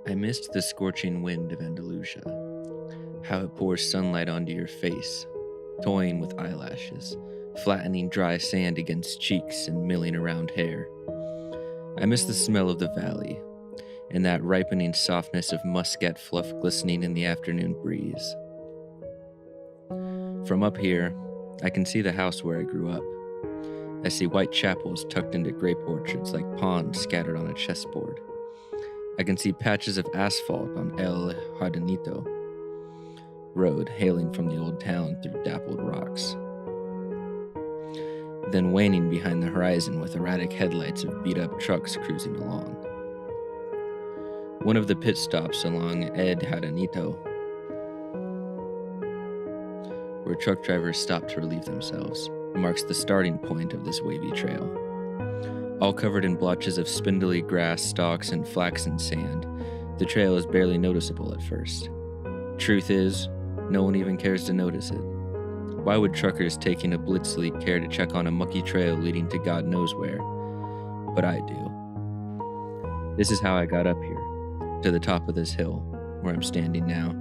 I missed the scorching wind of Andalusia, how it pours sunlight onto your face, toying with eyelashes, flattening dry sand against cheeks and milling around hair. I miss the smell of the valley, and that ripening softness of muscat fluff glistening in the afternoon breeze. From up here, I can see the house where I grew up. I see white chapels tucked into grape orchards like pawns scattered on a chessboard. I can see patches of asphalt on El Jardinito road hailing from the old town through dappled rocks. Then waning behind the horizon with erratic headlights of beat-up trucks cruising along. One of the pit stops along El Jardinito, where truck drivers stop to relieve themselves, marks the starting point of this wavy trail. All covered in blotches of spindly grass stalks and flaxen sand, the trail is barely noticeable at first. Truth is, no one even cares to notice it. Why would truckers taking a blitzlight care to check on a mucky trail leading to God knows where? But I do. This is how I got up here, to the top of this hill, where I'm standing now.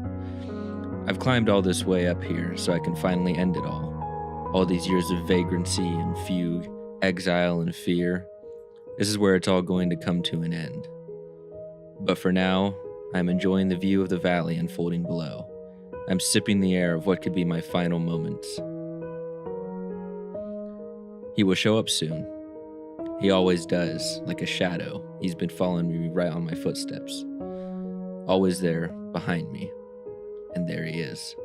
I've climbed all this way up here so I can finally end it all these years of vagrancy and fugue, exile and fear. This is where it's all going to come to an end. But for now, I'm enjoying the view of the valley unfolding below. I'm sipping the air of what could be my final moments. He will show up soon. He always does, like a shadow. He's been following me right on my footsteps. Always there, behind me. And there he is.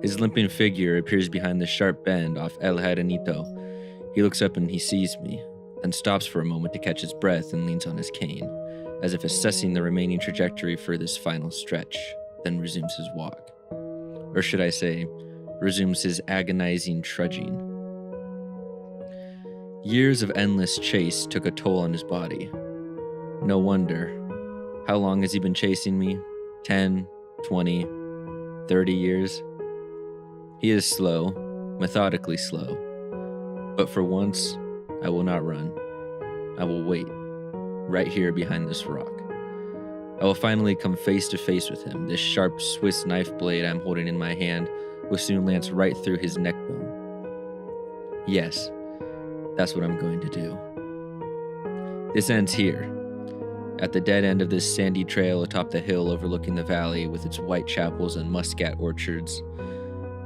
His limping figure appears behind the sharp bend off El Jardinito. He looks up and he sees me, then stops for a moment to catch his breath and leans on his cane, as if assessing the remaining trajectory for this final stretch, then resumes his walk. Or should I say, resumes his agonizing trudging. Years of endless chase took a toll on his body. No wonder. How long has he been chasing me? 10, 20, 30 years? He is slow, methodically slow. But for once, I will not run. I will wait, right here behind this rock. I will finally come face to face with him. This sharp Swiss knife blade I'm holding in my hand will soon lance right through his neck bone. Yes, that's what I'm going to do. This ends here, at the dead end of this sandy trail atop the hill overlooking the valley with its white chapels and muscat orchards.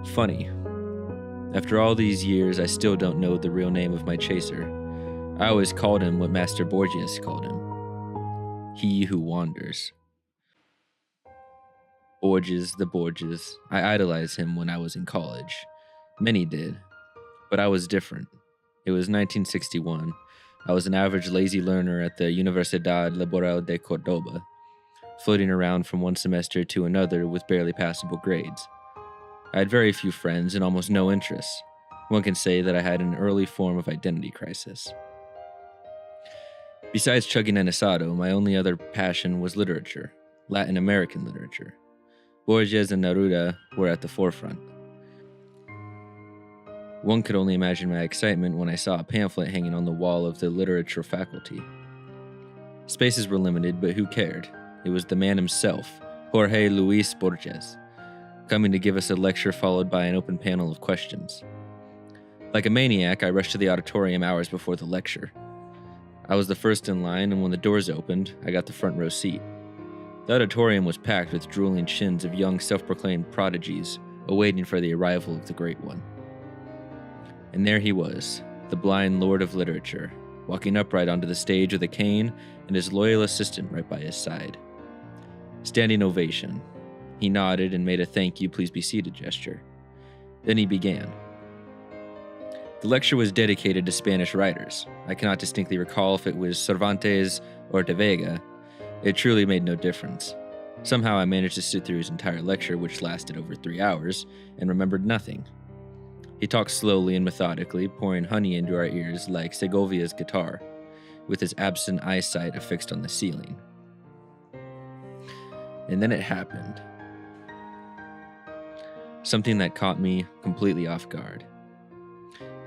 Funny, after all these years, I still don't know the real name of my chaser. I always called him what Master Borgias called him. He who wanders. Borges, the Borges. I idolized him when I was in college. Many did. But I was different. It was 1961. I was an average lazy learner at the Universidad Laboral de Cordoba, floating around from one semester to another with barely passable grades. I had very few friends and almost no interests. One can say that I had an early form of identity crisis. Besides chugging an asado, my only other passion was literature, Latin American literature. Borges and Neruda were at the forefront. One could only imagine my excitement when I saw a pamphlet hanging on the wall of the literature faculty. Spaces were limited, but who cared? It was the man himself, Jorge Luis Borges, coming to give us a lecture followed by an open panel of questions. Like a maniac, I rushed to the auditorium hours before the lecture. I was the first in line, and when the doors opened, I got the front row seat. The auditorium was packed with drooling chins of young self-proclaimed prodigies, awaiting for the arrival of the Great One. And there he was, the blind lord of literature, walking upright onto the stage with a cane and his loyal assistant right by his side. Standing ovation. He nodded and made a "thank you, please be seated" gesture. Then he began. The lecture was dedicated to Spanish writers. I cannot distinctly recall if it was Cervantes or de Vega. It truly made no difference. Somehow I managed to sit through his entire lecture, which lasted over 3 hours, and remembered nothing. He talked slowly and methodically, pouring honey into our ears like Segovia's guitar, with his absent eyesight affixed on the ceiling. And then it happened. Something that caught me completely off guard.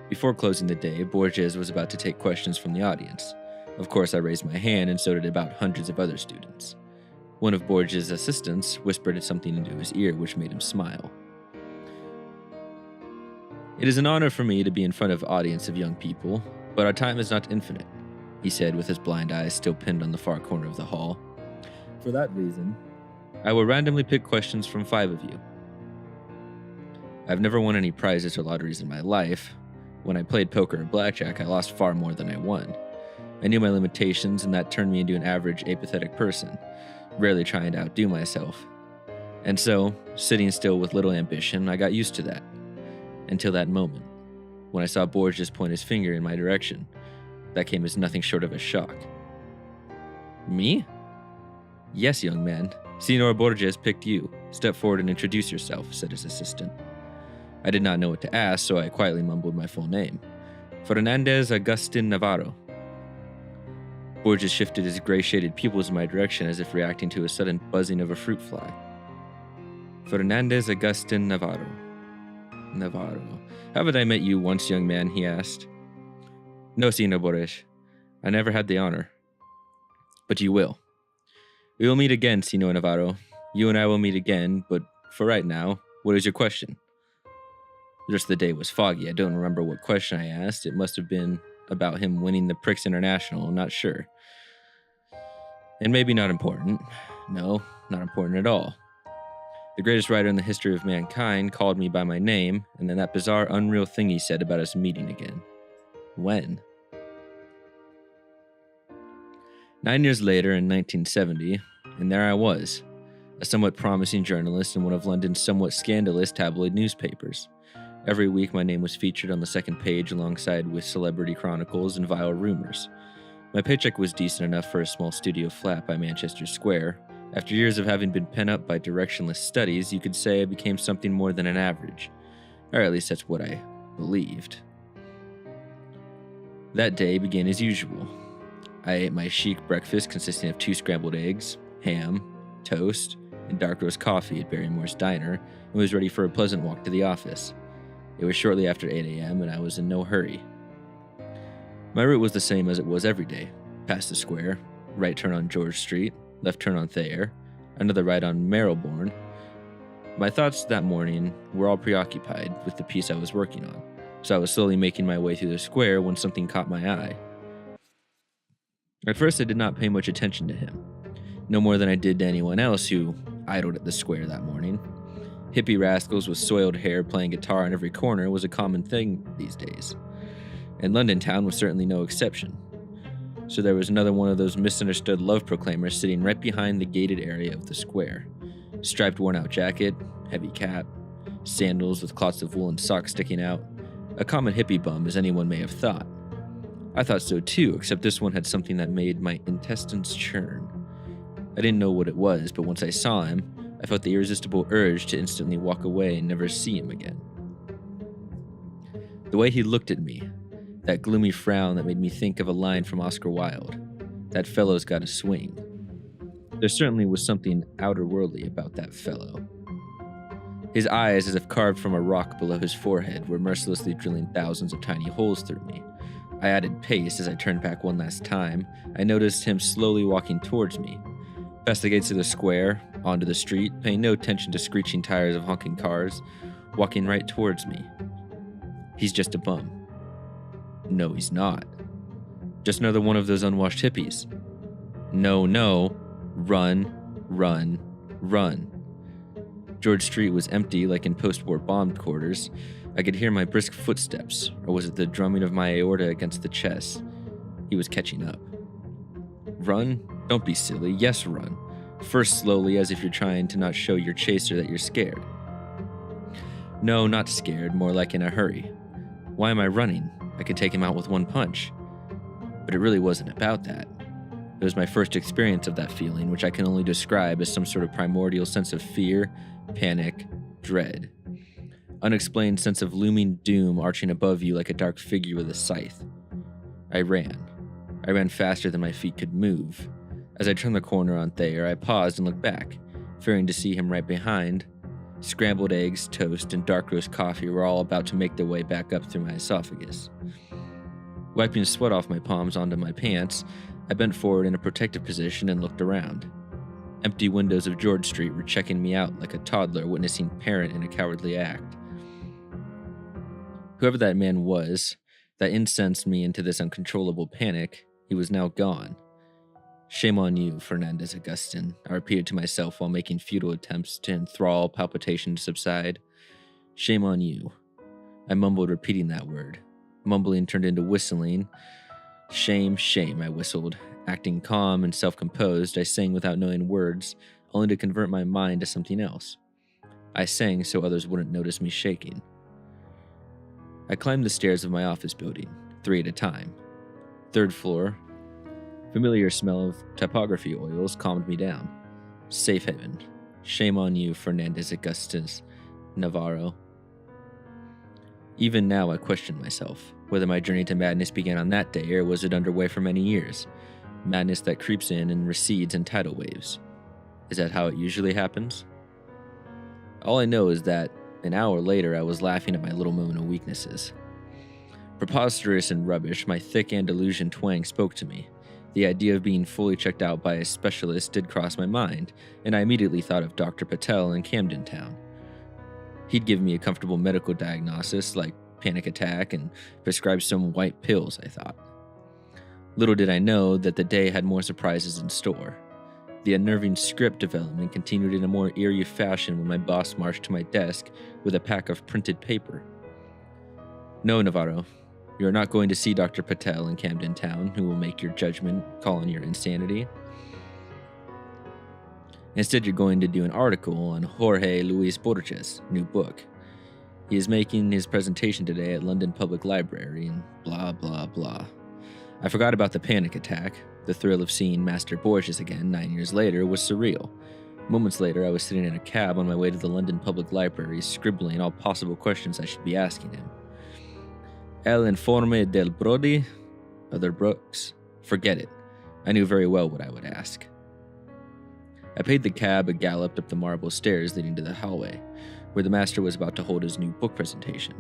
Before closing the day, Borges was about to take questions from the audience. Of course, I raised my hand, and so did about hundreds of other students. One of Borges' assistants whispered something into his ear which made him smile. "It is an honor for me to be in front of an audience of young people, but our time is not infinite," he said with his blind eyes still pinned on the far corner of the hall. "For that reason, I will randomly pick questions from 5 of you. I've never won any prizes or lotteries in my life. When I played poker or blackjack, I lost far more than I won. I knew my limitations, and that turned me into an average, apathetic person, rarely trying to outdo myself. And so, sitting still with little ambition, I got used to that. Until that moment, when I saw Borges point his finger in my direction. That came as nothing short of a shock." "Me?" "Yes, young man. Senor Borges picked you. Step forward and introduce yourself," said his assistant. I did not know what to ask, so I quietly mumbled my full name. "Fernandez Agustin Navarro." Borges shifted his gray-shaded pupils in my direction as if reacting to a sudden buzzing of a fruit fly. "Fernandez Agustin Navarro. Navarro. Haven't I met you once, young man?" he asked. "No, Senor Borges. I never had the honor. But you will. We will meet again, Senor Navarro. You and I will meet again, but for right now, what is your question?" The rest of the day was foggy. I don't remember what question I asked. It must have been about him winning the Prix International. I'm not sure. And maybe not important. No, not important at all. The greatest writer in the history of mankind called me by my name, and then that bizarre, unreal thing he said about us meeting again. When? 9 years later, in 1970, and there I was, a somewhat promising journalist in one of London's somewhat scandalous tabloid newspapers. Every week, my name was featured on the second page alongside with celebrity chronicles and vile rumors. My paycheck was decent enough for a small studio flat by Manchester Square. After years of having been pent up by directionless studies, you could say I became something more than an average. Or at least that's what I believed. That day began as usual. I ate my chic breakfast consisting of 2 scrambled eggs, ham, toast, and dark roast coffee at Barrymore's Diner, and was ready for a pleasant walk to the office. It was shortly after 8 a.m., and I was in no hurry. My route was the same as it was every day. Past the square, right turn on George Street, left turn on Thayer, another right on Marylebone. My thoughts that morning were all preoccupied with the piece I was working on, so I was slowly making my way through the square when something caught my eye. At first, I did not pay much attention to him, no more than I did to anyone else who idled at the square that morning. Hippie rascals with soiled hair playing guitar on every corner was a common thing these days, and London town was certainly no exception. So there was another one of those misunderstood love proclaimers sitting right behind the gated area of the square. Striped worn-out jacket, heavy cap, sandals with clots of wool and socks sticking out. A common hippie bum, as anyone may have thought. I thought so too, except this one had something that made my intestines churn. I didn't know what it was, but once I saw him, I felt the irresistible urge to instantly walk away and never see him again. The way he looked at me, that gloomy frown that made me think of a line from Oscar Wilde, "That fellow's got a swing." There certainly was something outer-worldly about that fellow. His eyes, as if carved from a rock below his forehead, were mercilessly drilling thousands of tiny holes through me. I added pace as I turned back one last time. I noticed him slowly walking towards me. Past the gates of the square, onto the street, paying no attention to screeching tires of honking cars, walking right towards me. He's just a bum. No, he's not. Just another one of those unwashed hippies. No. Run, run, run. George Street was empty like in post-war bomb quarters. I could hear my brisk footsteps, or was it the drumming of my aorta against the chest? He was catching up. Run? Don't be silly. Yes, run. First slowly, as if you're trying to not show your chaser that you're scared. No, not scared, more like in a hurry. Why am I running? I could take him out with one punch. But it really wasn't about that. It was my first experience of that feeling, which I can only describe as some sort of primordial sense of fear, panic, dread. Unexplained sense of looming doom arching above you like a dark figure with a scythe. I ran. I ran faster than my feet could move. As I turned the corner on Thayer, I paused and looked back, fearing to see him right behind. Scrambled eggs, toast, and dark roast coffee were all about to make their way back up through my esophagus. Wiping sweat off my palms onto my pants, I bent forward in a protective position and looked around. Empty windows of George Street were checking me out like a toddler witnessing parent in a cowardly act. Whoever that man was, that incensed me into this uncontrollable panic, he was now gone. Shame on you, Fernandez Augustin, I repeated to myself while making futile attempts to enthrall palpitation to subside. Shame on you. I mumbled, repeating that word. Mumbling turned into whistling. Shame, shame, I whistled. Acting calm and self-composed, I sang without knowing words, only to convert my mind to something else. I sang so others wouldn't notice me shaking. I climbed the stairs of my office building, 3 at a time. 3rd floor. Familiar smell of typography oils calmed me down. Safe haven. Shame on you, Fernandez Augustus Navarro. Even now I question myself, whether my journey to madness began on that day or was it underway for many years. Madness that creeps in and recedes in tidal waves. Is that how it usually happens? All I know is that an hour later I was laughing at my little moment of weaknesses. Preposterous and rubbish, my thick Andalusian twang spoke to me. The idea of being fully checked out by a specialist did cross my mind, and I immediately thought of Dr. Patel in Camden Town. He'd give me a comfortable medical diagnosis like panic attack and prescribe some white pills, I thought. Little did I know that the day had more surprises in store. The unnerving script development continued in a more eerie fashion when my boss marched to my desk with a pack of printed paper. No, Navarro. You are not going to see Dr. Patel in Camden Town, who will make your judgment call on your insanity. Instead, you're going to do an article on Jorge Luis Borges' new book. He is making his presentation today at London Public Library and blah, blah, blah. I forgot about the panic attack. The thrill of seeing Master Borges again 9 years later was surreal. Moments later, I was sitting in a cab on my way to the London Public Library, scribbling all possible questions I should be asking him. El Informe del Brody? Other books? Forget it. I knew very well what I would ask. I paid the cab and galloped up the marble stairs leading to the hallway, where the master was about to hold his new book presentation.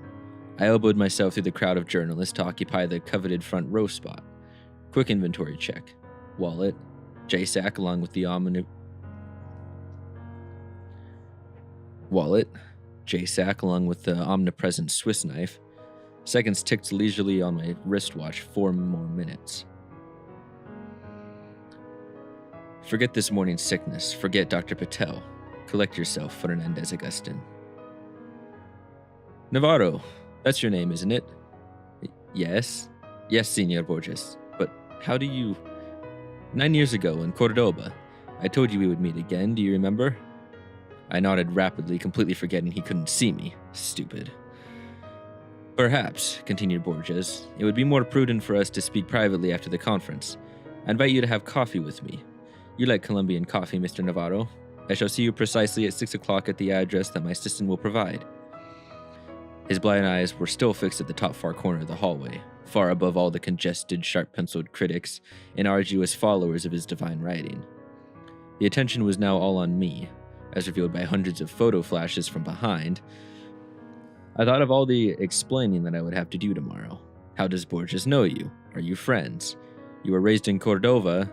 I elbowed myself through the crowd of journalists to occupy the coveted front row spot. Quick inventory check. Wallet, J-sack along with the omnipresent Swiss knife. Seconds ticked leisurely on my wristwatch. 4 more minutes. Forget this morning's sickness. Forget Dr. Patel. Collect yourself, Fernandez Augustin. Navarro, that's your name, isn't it? Yes. Yes, Senor Borges. But how do you... 9 years ago in Cordoba, I told you we would meet again, do you remember? I nodded rapidly, completely forgetting he couldn't see me. Stupid. Perhaps, continued Borges, it would be more prudent for us to speak privately after the conference. I invite you to have coffee with me. You like Colombian coffee, Mr. Navarro. I shall see you precisely at 6 o'clock at the address that my assistant will provide. His blind eyes were still fixed at the top far corner of the hallway, far above all the congested, sharp-penciled critics and arduous followers of his divine writing. The attention was now all on me, as revealed by hundreds of photo flashes from behind. I thought of all the explaining that I would have to do tomorrow. How does Borges know you? Are you friends? You were raised in Cordova.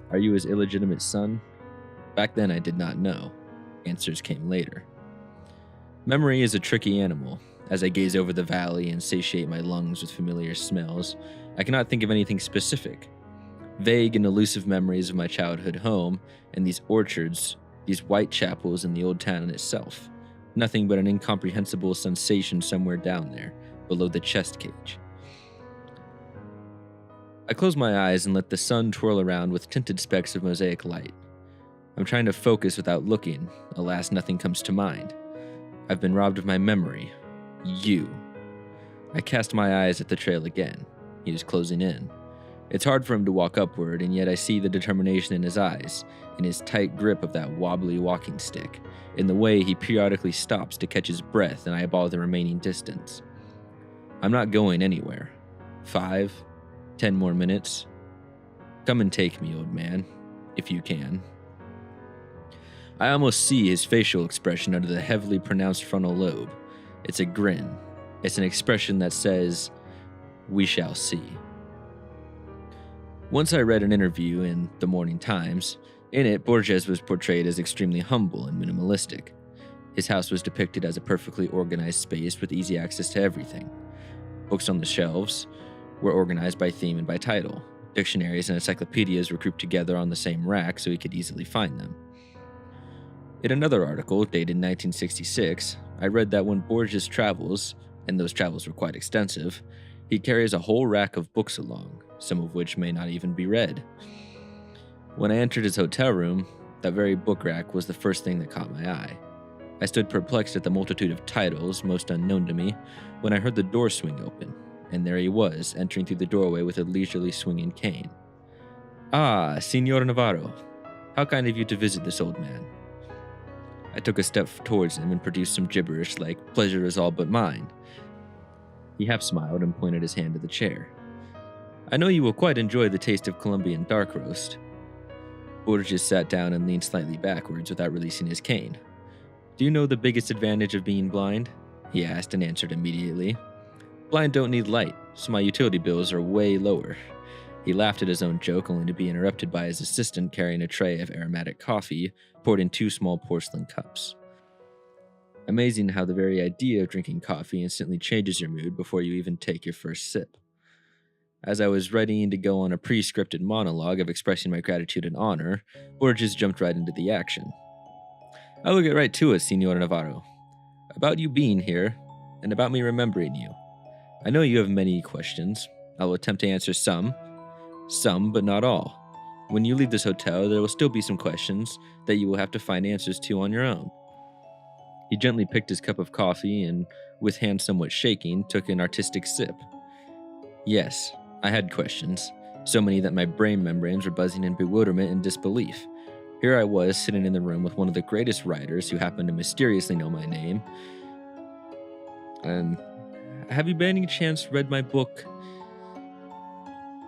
Are you his illegitimate son? Back then I did not know. Answers came later. Memory is a tricky animal. As I gaze over the valley and satiate my lungs with familiar smells, I cannot think of anything specific. Vague and elusive memories of my childhood home and these orchards, these white chapels in the old town itself. Nothing but an incomprehensible sensation somewhere down there, below the chest cage. I close my eyes and let the sun twirl around with tinted specks of mosaic light. I'm trying to focus without looking. Alas, nothing comes to mind. I've been robbed of my memory. You. I cast my eyes at the trail again. He is closing in. It's hard for him to walk upward, and yet I see the determination in his eyes, in his tight grip of that wobbly walking stick, in the way he periodically stops to catch his breath and eyeball the remaining distance. I'm not going anywhere. 5, 10 more minutes. Come and take me, old man, if you can. I almost see his facial expression under the heavily pronounced frontal lobe. It's a grin. It's an expression that says, "We shall see." Once I read an interview in the Morning Times. In it, Borges was portrayed as extremely humble and minimalistic. His house was depicted as a perfectly organized space with easy access to everything. Books on the shelves were organized by theme and by title. Dictionaries and encyclopedias were grouped together on the same rack so he could easily find them. In another article, dated 1966, I read that when Borges travels, and those travels were quite extensive, he carries a whole rack of books along, some of which may not even be read. When I entered his hotel room, that very book rack was the first thing that caught my eye. I stood perplexed at the multitude of titles, most unknown to me, when I heard the door swing open, and there he was, entering through the doorway with a leisurely swinging cane. "Ah, Signor Navarro. How kind of you to visit this old man." I took a step towards him and produced some gibberish like, "Pleasure is all but mine." He half smiled and pointed his hand to the chair. "I know you will quite enjoy the taste of Colombian dark roast." Borges sat down and leaned slightly backwards without releasing his cane. "Do you know the biggest advantage of being blind?" he asked and answered immediately. "Blind don't need light, so my utility bills are way lower." He laughed at his own joke, only to be interrupted by his assistant carrying a tray of aromatic coffee poured in 2 small porcelain cups. Amazing how the very idea of drinking coffee instantly changes your mood before you even take your first sip. As I was readying to go on a pre-scripted monologue of expressing my gratitude and honor, Borges jumped right into the action. "I will get right to it, Signor Navarro. About you being here, and about me remembering you. I know you have many questions. I will attempt to answer some, but not all. When you leave this hotel, there will still be some questions that you will have to find answers to on your own." He gently picked his cup of coffee and, with hands somewhat shaking, took an artistic sip. Yes, I had questions, so many that my brain membranes were buzzing in bewilderment and disbelief. Here I was, sitting in the room with one of the greatest writers who happened to mysteriously know my name. Have you by any chance read my book,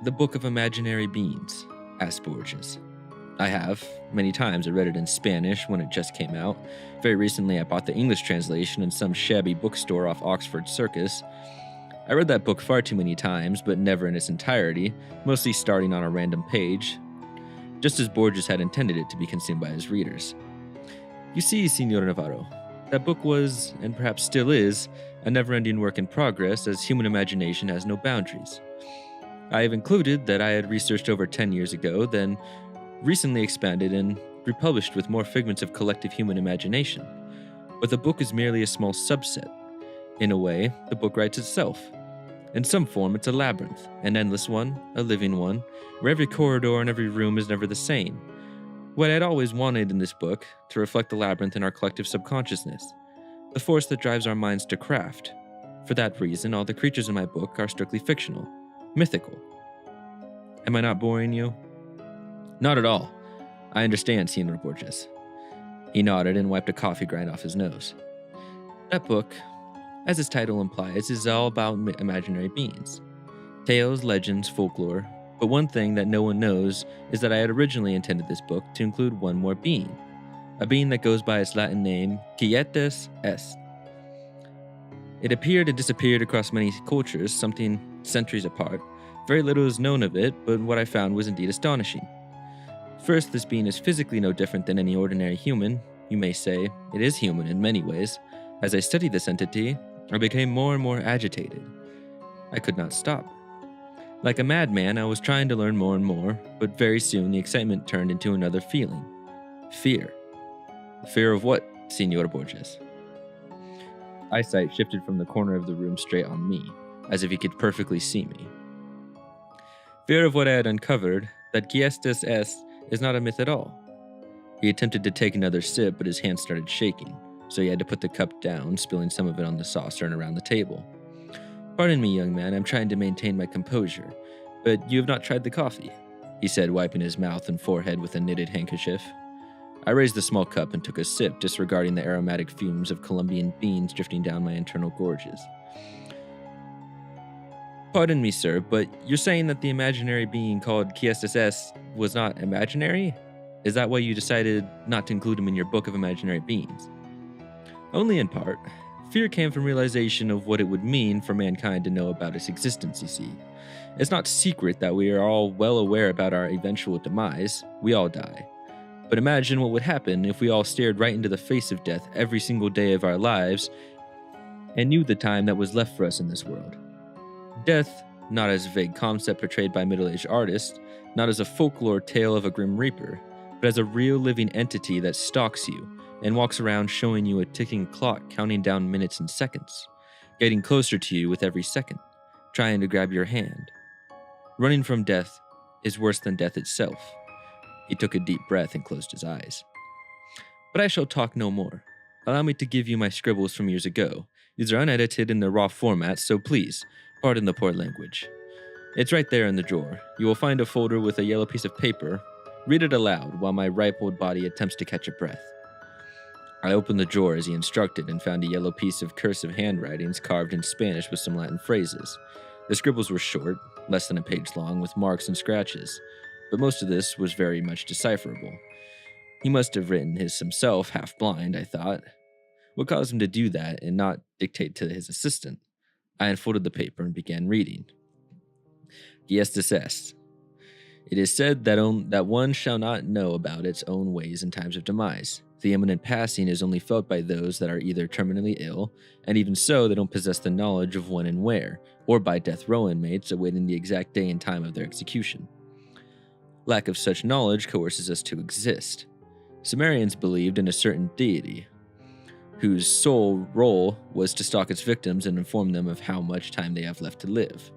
The Book of Imaginary Beings? Asked Borges. "I have. Many times. I read it in Spanish when it just came out. Very recently I bought the English translation in some shabby bookstore off Oxford Circus. I read that book far too many times, but never in its entirety, mostly starting on a random page, just as Borges had intended it to be consumed by his readers. You see, Signor Navarro, that book was, and perhaps still is, a never-ending work in progress, as human imagination has no boundaries. I have included that I had researched over 10 years ago, then recently expanded and republished with more figments of collective human imagination. But the book is merely a small subset. In a way, the book writes itself. In some form, it's a labyrinth, an endless one, a living one, where every corridor and every room is never the same. What I'd always wanted in this book, to reflect the labyrinth in our collective subconsciousness, the force that drives our minds to craft. For that reason, all the creatures in my book are strictly fictional, mythical. Am I not boring you? Not at all. I understand, Senor Borges. He nodded and wiped a coffee grind off his nose. That book, as its title implies, is all about imaginary beings. Tales, legends, folklore. But one thing that no one knows is that I had originally intended this book to include one more being. A being that goes by its Latin name, Quietus Est. It appeared and disappeared across many cultures, something centuries apart. Very little is known of it, but what I found was indeed astonishing. First, this being is physically no different than any ordinary human. You may say, it is human in many ways. As I studied this entity, I became more and more agitated. I could not stop. Like a madman, I was trying to learn more and more, but very soon the excitement turned into another feeling. Fear. Fear of what, Senor Borges? Eyesight shifted from the corner of the room straight on me, as if he could perfectly see me. Fear of what I had uncovered, that Quietus Est is not a myth at all. He attempted to take another sip, but his hand started shaking, so he had to put the cup down, spilling some of it on the saucer and around the table. Pardon me, young man, I'm trying to maintain my composure, but you have not tried the coffee, he said, wiping his mouth and forehead with a knitted handkerchief. I raised the small cup and took a sip, disregarding the aromatic fumes of Colombian beans drifting down my internal gorges. Pardon me, sir, but you're saying that the imaginary being called Quietus Est was not imaginary? Is that why you decided not to include him in your book of imaginary beings? Only in part. Fear came from realization of what it would mean for mankind to know about its existence, you see. It's not secret that we are all well aware about our eventual demise. We all die. But imagine what would happen if we all stared right into the face of death every single day of our lives and knew the time that was left for us in this world. Death, not as a vague concept portrayed by middle-aged artists, not as a folklore tale of a grim reaper, but as a real living entity that stalks you and walks around showing you a ticking clock counting down minutes and seconds, getting closer to you with every second, trying to grab your hand. Running from death is worse than death itself. He took a deep breath and closed his eyes. But I shall talk no more. Allow me to give you my scribbles from years ago. These are unedited in their raw format, so please, pardon the poor language. It's right there in the drawer. You will find a folder with a yellow piece of paper. Read it aloud while my ripe old body attempts to catch a breath. I opened the drawer as he instructed and found a yellow piece of cursive handwritings carved in Spanish with some Latin phrases. The scribbles were short, less than a page long, with marks and scratches, but most of this was very much decipherable. He must have written his himself, half blind, I thought. What caused him to do that and not dictate to his assistant? I unfolded the paper and began reading. Gestas est. It is said that one shall not know about its own ways in times of demise. The imminent passing is only felt by those that are either terminally ill, and even so they don't possess the knowledge of when and where, or by death row inmates awaiting the exact day and time of their execution. Lack of such knowledge coerces us to exist. Sumerians believed in a certain deity, whose sole role was to stalk its victims and inform them of how much time they have left to live.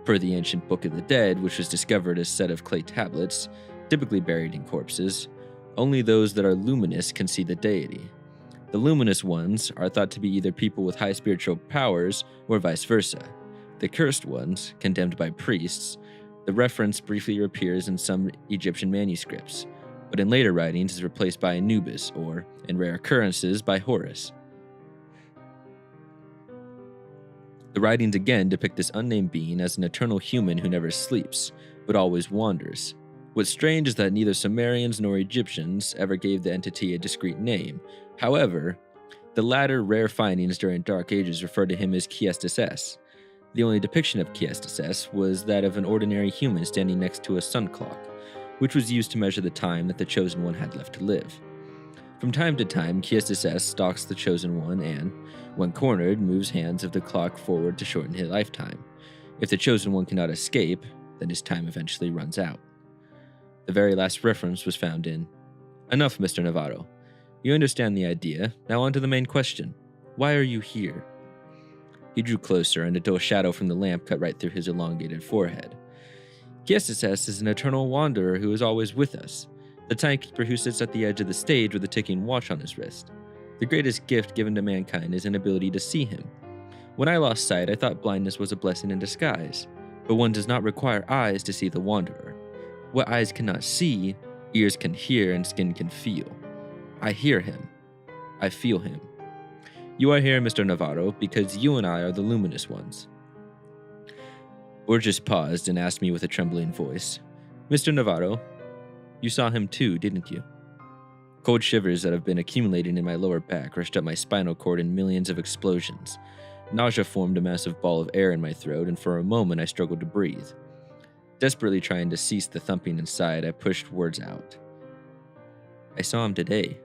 Per the ancient Book of the Dead, which was discovered as a set of clay tablets, typically buried in corpses, only those that are luminous can see the deity. The luminous ones are thought to be either people with high spiritual powers or vice versa. The cursed ones, condemned by priests, the reference briefly appears in some Egyptian manuscripts, but in later writings is replaced by Anubis or, in rare occurrences, by Horus. The writings again depict this unnamed being as an eternal human who never sleeps, but always wanders. What's strange is that neither Sumerians nor Egyptians ever gave the entity a discrete name. However, the latter rare findings during Dark Ages refer to him as Gestas est. The only depiction of Gestas est was that of an ordinary human standing next to a sun clock, which was used to measure the time that the Chosen One had left to live. From time to time, Gestas est stalks the Chosen One and, when cornered, moves hands of the clock forward to shorten his lifetime. If the Chosen One cannot escape, then his time eventually runs out. The very last reference was found in, "Enough, Mr. Navarro. You understand the idea. Now on to the main question. Why are you here?" He drew closer, and a dull shadow from the lamp cut right through his elongated forehead. Gestas est is an eternal wanderer who is always with us, the timekeeper who sits at the edge of the stage with a ticking watch on his wrist. The greatest gift given to mankind is an ability to see him. When I lost sight, I thought blindness was a blessing in disguise, but one does not require eyes to see the wanderer. What eyes cannot see, ears can hear, and skin can feel. I hear him. I feel him. You are here, Mr. Navarro, because you and I are the luminous ones. Borges paused and asked me with a trembling voice, "Mr. Navarro, you saw him too, didn't you?" Cold shivers that have been accumulating in my lower back rushed up my spinal cord in millions of explosions. Nausea formed a massive ball of air in my throat, and for a moment I struggled to breathe. Desperately trying to cease the thumping inside, I pushed words out. "I saw him today."